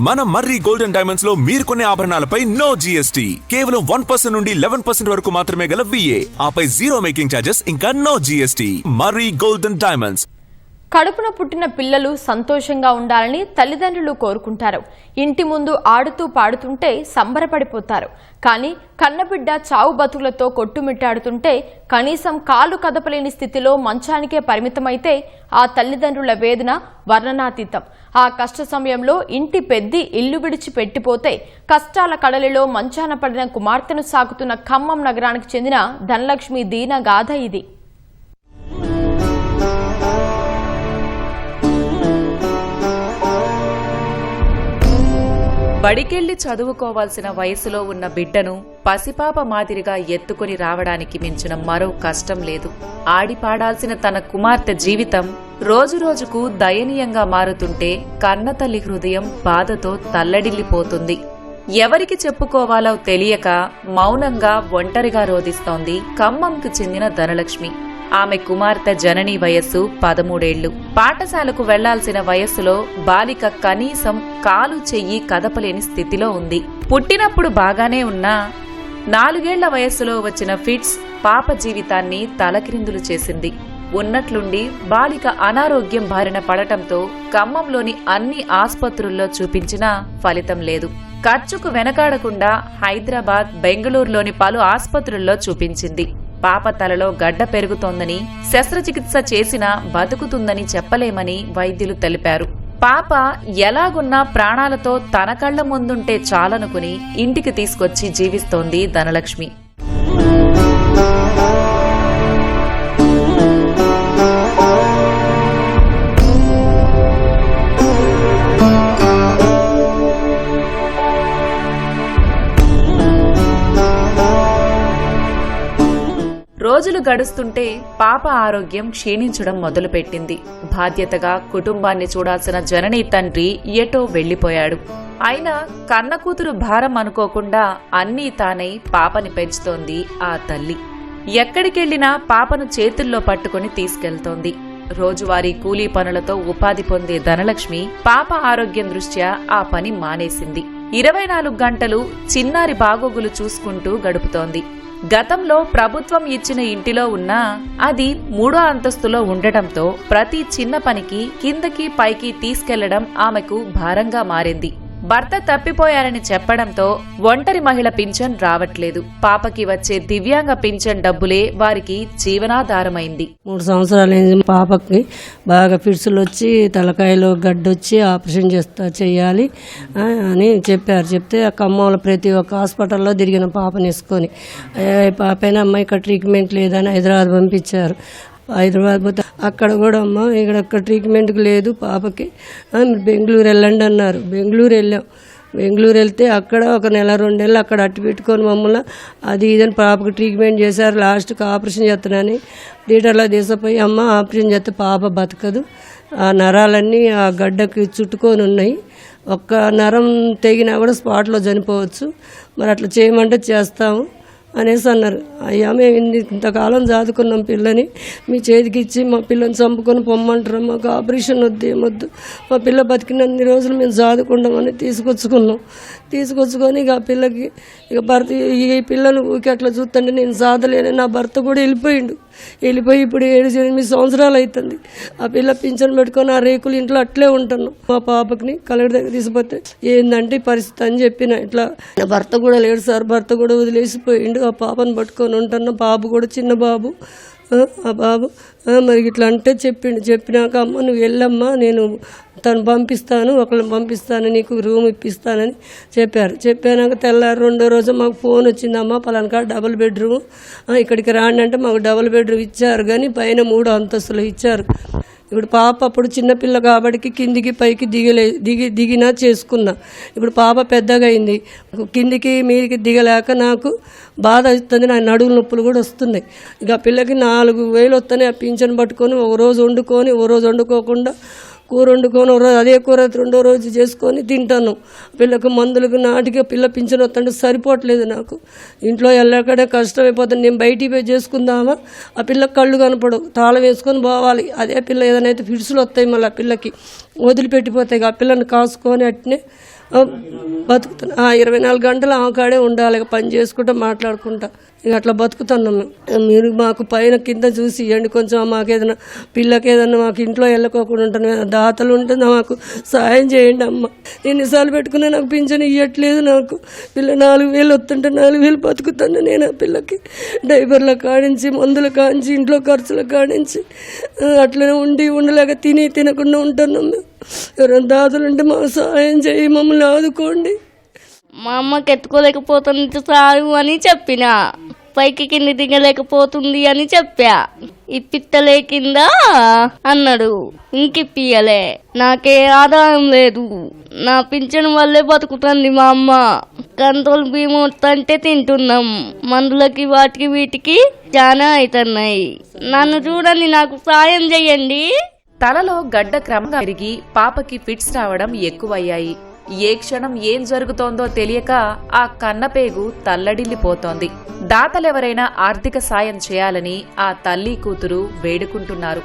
మన మర్రి golden diamonds లో మీరు కొనే ఆభరణాలపై నో జీఎస్టీ, కేవలం 1% నుండి 11% వరకు మాత్రమే గల VA, ఆపై జీరో మేకింగ్ ఛార్జెస్, ఇంకా నో జీఎస్టీ. మర్రి గోల్డెన్ డైమండ్స్. కడుపున పుట్టిన పిల్లలు సంతోషంగా ఉండాలని తల్లిదండ్రులు కోరుకుంటారు. ఇంటి ముందు ఆడుతూ పాడుతుంటే సంబరపడిపోతారు. కానీ కన్నబిడ్డ చావు బతుకులతో కొట్టుమిట్టాడుతుంటే కనీసం కాలు కదపలేని స్థితిలో మంచానికే పరిమితమైతే ఆ తల్లిదండ్రుల వేదన వర్ణనాతీతం. ఆ కష్ట సమయంలో ఇంటి పెద్ది ఇల్లు విడిచి పెట్టిపోతే కష్టాల కడలిలో మంచాన పడిన కుమార్తెను సాకుతున్న ఖమ్మం నగరానికి చెందిన ధనలక్ష్మి దీన గాథ ఇది. బడికెళ్లి చదువుకోవాల్సిన వయసులో ఉన్న బిడ్డను పసిపాప మాదిరిగా ఎత్తుకుని రావడానికి మించిన మరో కష్టం లేదు. ఆడిపాడాల్సిన తన కుమార్తె జీవితం రోజురోజుకు దయనీయంగా మారుతుంటే కన్నతల్లి హృదయం బాధతో తల్లడిల్లిపోతుంది. ఎవరికి చెప్పుకోవాలో తెలియక మౌనంగా ఒంటరిగా రోదిస్తోంది ఖమ్మంకు చెందిన ధనలక్ష్మి. ఆమె కుమార్తె జనని వయస్సు 13 ఏళ్లు. పాఠశాలకు వెళ్లాల్సిన వయస్సులో బాలిక కనీసం కాలు చెయ్యి కదపలేని స్థితిలో ఉంది. పుట్టినప్పుడు బాగానే ఉన్నా 4 ఏళ్ల వయస్సులో వచ్చిన ఫిట్స్ పాప జీవితాన్ని తలకిరిందులు చేసింది. ఉన్నట్లుండి బాలిక అనారోగ్యం బారిన పడటంతో ఖమ్మంలోని అన్ని ఆస్పత్రుల్లో చూపించినా ఫలితం లేదు. ఖర్చుకు వెనకాడకుండా హైదరాబాద్, బెంగళూరులోని పలు ఆస్పత్రుల్లో చూపించింది. పాప తలలో గడ్డ పెరుగుతోందని, శస్త్రచికిత్స చేసినా బతుకుతుందని చెప్పలేమని వైద్యులు తెలిపారు. పాప ఎలాగున్నా ప్రాణాలతో తన కళ్ల ముందుంటే చాలనుకుని ఇంటికి తీసుకొచ్చి జీవిస్తోంది ధనలక్ష్మి. రోజులు గడుస్తుంటే పాప ఆరోగ్యం క్షీణించడం మొదలుపెట్టింది. బాధ్యతగా కుటుంబాన్ని చూడాల్సిన జననీ తండ్రి ఎటో వెళ్లిపోయాడు. అయినా కన్న కూతురు భారం అనుకోకుండా అన్నీ తానై పాపని పెంచుతోంది ఆ తల్లి. ఎక్కడికెళ్లినా పాపను చేతుల్లో పట్టుకుని తీసుకెళ్తోంది. రోజువారీ కూలీ పనులతో ఉపాధి పొందే ధనలక్ష్మి పాప ఆరోగ్యం దృష్ట్యా ఆ పని మానేసింది. 24 గంటలు చిన్నారి బాగోగులు చూసుకుంటూ గడుపుతోంది. గతంలో ప్రభుత్వం ఇచ్చిన ఇంటిలో ఉన్నా అది 3వ అంతస్తులో ఉండటంతో ప్రతి చిన్న పనికి కిందకి పైకి తీసుకెళ్లడం ఆమెకు భారంగా మారింది. భర్త తప్పిపోయారని చెప్పడంతో ఒంటరి మహిళ పింఛన్ రావట్లేదు. పాపకి వచ్చే దివ్యాంగ పింఛన్ డబ్బులే వారికి జీవనాధారమైంది. 3 సంవత్సరాలు పాపకి బాగా ఫిట్స్లు వచ్చి తలకాయలో గడ్డొచ్చి ఆపరేషన్ చేయాలి అని చెప్పారు. చెప్తే ఆ ఖమ్మంలో ప్రతి ఒక్క హాస్పిటల్లో తిరిగిన పాపని వేసుకొని పాపైనా అమ్మాయి ఇక్కడ ట్రీట్మెంట్ లేదని హైదరాబాద్ పంపించారు. హైదరాబాద్ పోతే అక్కడ కూడా అమ్మ ఇక్కడ ట్రీట్మెంట్కి లేదు పాపకి, బెంగళూరు వెళ్ళండి అన్నారు. బెంగళూరు వెళ్ళాం. బెంగళూరు వెళ్తే అక్కడ ఒక 1-2 నెలలు అక్కడ అట్టు పెట్టుకొని మమ్మల్ని అది ఇదని పాపకి ట్రీట్మెంట్ చేశారు. లాస్ట్కి ఆపరేషన్ చేస్తానని థియేటర్లో తీసుకుపోయి అమ్మ ఆపరేషన్ చేస్తే పాప బతకదు, ఆ నరాలన్నీ ఆ గడ్డకి చుట్టుకొని ఉన్నాయి, ఒక్క నరం తెగినా కూడా స్పాట్లో చనిపోవచ్చు, మరి అట్లా చేయమంటే చేస్తాము అనేసి అన్నారు. అయ్యా మేము ఇంతకాలం చదువుకున్నాం పిల్లని, మీ చేతికి ఇచ్చి మా పిల్లని చంపుకొని పొమ్మంటారు, మాకు ఆపరేషన్ వద్దు ఏమొద్దు, మా పిల్ల బతికినన్ని రోజులు మేము చదువుకుంటామని తీసుకొచ్చుకొని ఇక ఆ పిల్లకి ఇక భర్త ఈ పిల్లను ఊరికి అట్లా చూస్తుంటే నేను సాధలేని నా భర్త కూడా వెళ్ళిపోయి ఇప్పుడు 7-8 సంవత్సరాలు అవుతుంది. ఆ పిల్ల పింఛన్ పెట్టుకొని ఆ రేకులు ఇంట్లో అట్లే ఉంటున్నాం. మా పాపకి కలెక్టర్ దగ్గర తీసుకుపోతే ఏందంటే పరిస్థితి అని చెప్పిన, ఇట్లా నా భర్త కూడా లేడు సార్, భర్త కూడా వదిలేసిపోయిండు, ఆ పాపను పట్టుకొని ఉంటున్నా, బాబు కూడా చిన్న బాబు, ఆ బాబు మరి ఇట్లా అంటే చెప్పినాక అమ్మ నువ్వు వెళ్ళమ్మా, నేను తను పంపిస్తాను, ఒకళ్ళని పంపిస్తాను, నీకు రూమ్ ఇప్పిస్తానని చెప్పానాక తెల్లారి 2వ రోజు మాకు ఫోన్ వచ్చిందమ్మా పలానా డబుల్ బెడ్రూమ్ ఇక్కడికి రాండి అంటే మాకు డబుల్ బెడ్రూమ్ ఇచ్చారు, కానీ పైన 3 అంతస్తులు ఇచ్చారు. ఇప్పుడు పాప అప్పుడు చిన్నపిల్ల కాబట్టి కిందికి పైకి దిగినా చేసుకున్నా. ఇప్పుడు పాప పెద్దగా అయింది, కిందికి మీదికి దిగలేక నాకు బాధ వస్తుంది, నా నడుము నొప్పులు కూడా వస్తున్నాయి. ఇక పిల్లకి 4,000 వస్తున్నాయి. ఆ పింఛన్ పట్టుకొని ఒక రోజు వండుకొని ఓ రోజు వండుకోకుండా కూర వండుకొని రోజు అదే కూర 2వ రోజు చేసుకొని తింటాను. పిల్లకు మందులకు నాటికి పిల్ల పింఛన్ వస్తుంటే సరిపోవట్లేదు నాకు, ఇంట్లో వెళ్ళక్కడే కష్టమైపోతుంది. నేను బయటికి పోయి చేసుకుందామా, ఆ పిల్లకి కళ్ళు కనపడవు, తాళం వేసుకొని పోవాలి. అదే పిల్ల ఏదైనా ఫిట్స్లు వస్తాయి, మళ్ళీ ఆ పిల్లకి వదిలిపెట్టిపోతాయి. ఆ పిల్లని కాసుకొని అట్నే బతుకుతాను. 24 గంటలు ఆమె కాడే ఉండాలి, పని చేసుకుంటా మాట్లాడుకుంటా, ఇక అట్లా బతుకుతున్నాం మేము. మీరు మాకు పైన కింద చూసి ఇవ్వండి కొంచెం, మాకు ఏదైనా పిల్లకి ఏదన్నా మాకు ఇంట్లో వెళ్ళకోకుండా ఉంటాను, దాతలు ఉంటుందా మాకు సాయం చేయండి అమ్మ. ఎన్నిసార్లు పెట్టుకున్నా నాకు పింఛన్ ఇవ్వట్లేదు, నాకు పిల్ల 4,000 వస్తుంటే 4,000 బతుకుతాను నేను. ఆ పిల్లకి డైపర్ల కాడించి, మందుల కాడించి, ఇంట్లో ఖర్చుల కాడించి అట్లనే ఉండలేక తినకుండా ఉంటున్నాం మేము. ఎవరైనా దాతలు ఉంటే మాకు సహాయం చేయి, మమ్మల్ని ఆదుకోండి. మా అమ్మకి ఎత్తుకోలేకపోతుంది సాగు అని చెప్పిన, పైకి కింది దిగలేకపోతుంది అని చెప్పా. ఇప్పిత్తలే కింద అన్నాడు, ఇంకిప్పియలే. నాకే ఆదాయం లేదు, నా పింఛన్ వల్లే బతుకుతుంది మా అమ్మ. కంట్రోల్ బియ్యం వస్తుంటే తింటున్నాం, మందులకి వాటికి వీటికి చాలా అవుతున్నాయి. నన్ను చూడండి, నాకు సాయం చెయ్యండి. తలలో గడ్డ క్రమంగా పెరిగి పాపకి ఫిట్స్ రావడం ఎక్కువయ్యాయి. ఏ క్షణం ఏం జరుగుతోందో తెలియక ఆ కన్నపేగు తల్లడిల్లిపోతోంది. దాతలెవరైనా ఆర్థిక సాయం చేయాలని ఆ తల్లి కూతురు వేడుకుంటున్నారు.